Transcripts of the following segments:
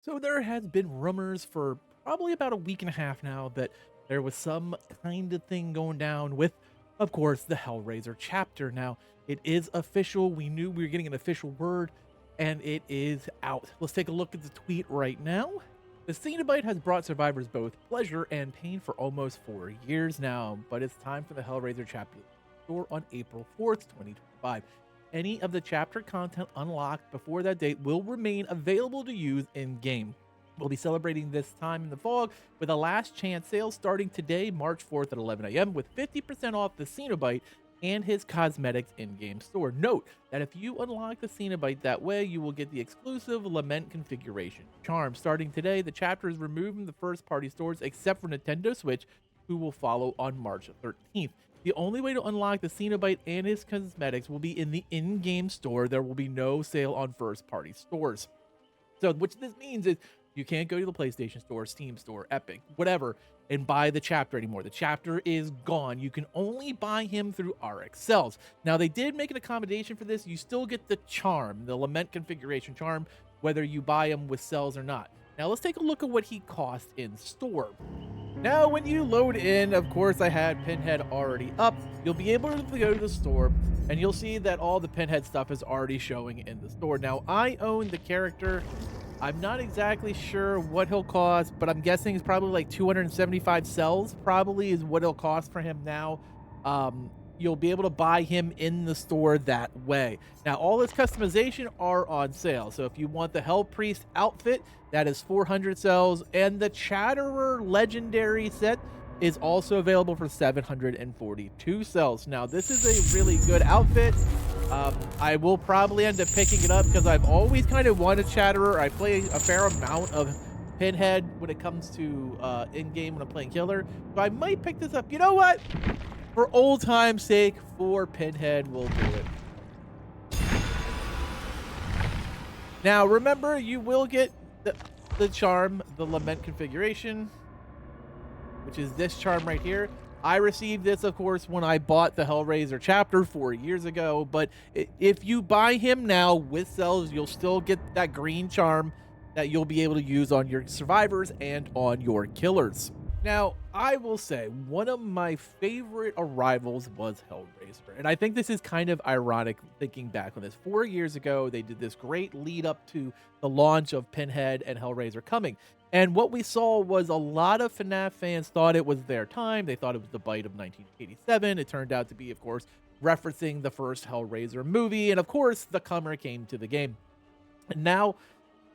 So there has been rumors for probably about a week and a half now that there was some kind of thing going down with, of course, the Hellraiser chapter. Now, it is official. We knew we were getting an official word, and it is out. Let's take a look at the tweet right now. The Cenobite has brought survivors both pleasure and pain for almost 4 years now, but it's time for the Hellraiser chapter store on April 4th, 2025. Any of the chapter content unlocked before that date will remain available to use in game. We'll be celebrating this time in the fall with a last chance sale starting today, March 4th at 11 a.m. with 50% off the Cenobite and his cosmetics in-game store. Note that if you unlock the Cenobite that way, you will get the exclusive Lament configuration charm. Starting today, the chapter is removed from the first-party stores except for Nintendo Switch, who will follow on March 13th. The only way to unlock the Cenobite and his cosmetics will be in the in-game store. There will be no sale on first-party stores. So what this means is you can't go to the PlayStation Store, Steam Store, Epic, whatever, and buy the chapter anymore. The chapter is gone. You can only buy him through Auric cells. Now, they did make an accommodation for this. You still get the charm, the Lament configuration charm, whether you buy him with cells or not. Now, let's take a look at what he costs in store. Now, when you load in, of course, I had Pinhead already up. You'll be able to go to the store, and you'll see that all the Pinhead stuff is already showing in the store. Now, I own the character. I'm not exactly sure what he'll cost, but I'm guessing it's probably like 275 cells, probably is what it'll cost for him now. You'll be able to buy him in the store that way. Now, all his customization are on sale. So if you want the Hell Priest outfit, that is 400 cells. And the Chatterer Legendary set is also available for 742 cells. Now, this is a really good outfit. I will probably end up picking it up because I've always kind of wanted Chatterer. I play a fair amount of Pinhead when it comes to in-game when I'm playing Killer. So I might pick this up. You know what? For old time's sake, for Pinhead, we'll do it. Now, remember, you will get the charm, the Lament configuration, which is this charm right here. I received this, of course, when I bought the Hellraiser chapter 4 years ago, but if you buy him now with cells, you'll still get that green charm that you'll be able to use on your survivors and on your killers. Now, I will say one of my favorite arrivals was Hellraiser, and I think this is kind of ironic thinking back on this. 4 years ago, they did this great lead up to the launch of Pinhead and Hellraiser coming, and what we saw was a lot of FNAF fans thought it was their time. They thought it was the bite of 1987. It turned out to be, of course, referencing the first Hellraiser movie, and of course, the comer came to the game. And now,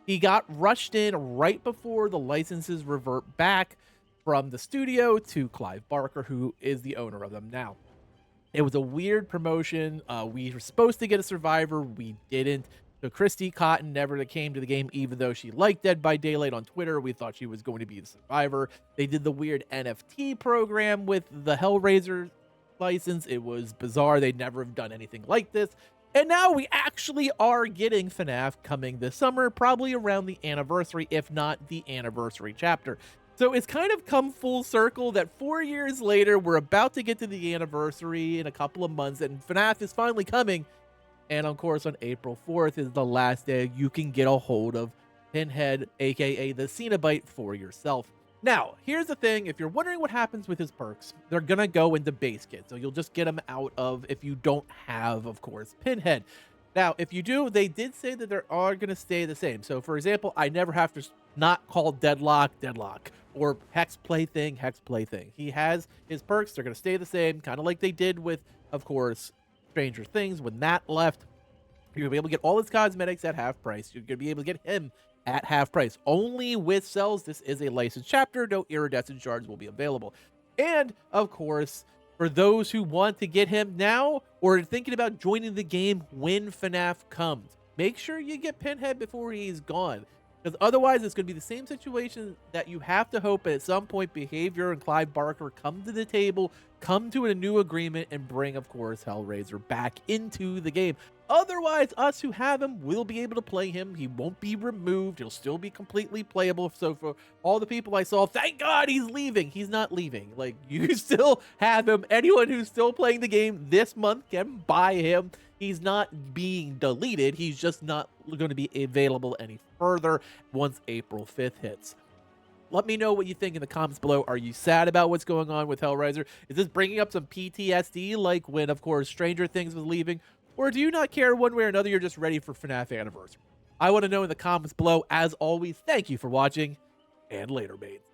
he got rushed in right before the licenses revert back from the studio to Clive Barker, who is the owner of them now. It was a weird promotion. We were supposed to get a survivor. We didn't. So Christy Cotton never came to the game, even though she liked Dead by Daylight on Twitter. We thought she was going to be the survivor. They did the weird NFT program with the Hellraiser license. It was bizarre. They'd never have done anything like this. And now we actually are getting FNAF coming this summer, probably around the anniversary, if not the anniversary chapter. So it's kind of come full circle that 4 years later, we're about to get to the anniversary in a couple of months, and FNAF is finally coming. And of course, on April 4th is the last day you can get a hold of Pinhead, aka the Cenobite, for yourself. Now, here's the thing. If you're wondering what happens with his perks, they're going to go into base kit. So you'll just get them out of if you don't have, of course, Pinhead. Now, if you do, they did say that they are going to stay the same. So, for example, I never have to not call Deadlock, Deadlock, or Hex Plaything, Hex Plaything. He has his perks. They're going to stay the same, kind of like they did with, of course, Stranger Things. When that left, you're going to be able to get all his cosmetics at half price. You're going to be able to get him at half price. Only with cells. This is a licensed chapter. No iridescent shards will be available. And, of course, for those who want to get him now or thinking about joining the game when FNAF comes, make sure you get Pinhead before he's gone. Because otherwise, it's going to be the same situation that you have to hope at some point Behavior and Clive Barker come to the table, come to a new agreement, and bring, of course, Hellraiser back into the game. Otherwise, us who have him will be able to play him. He won't be removed. He'll still be completely playable. So for all the people I saw, thank God he's leaving. He's not leaving. Like, you still have him. Anyone who's still playing the game this month can buy him. He's not being deleted. He's just not going to be available any further once April 5th hits. Let me know what you think in the comments below. Are you sad about what's going on with Hellraiser? Is this bringing up some PTSD like when, of course, Stranger Things was leaving? Or do you not care one way or another? You're just ready for FNAF Anniversary? I want to know in the comments below. As always, thank you for watching, and later, mates.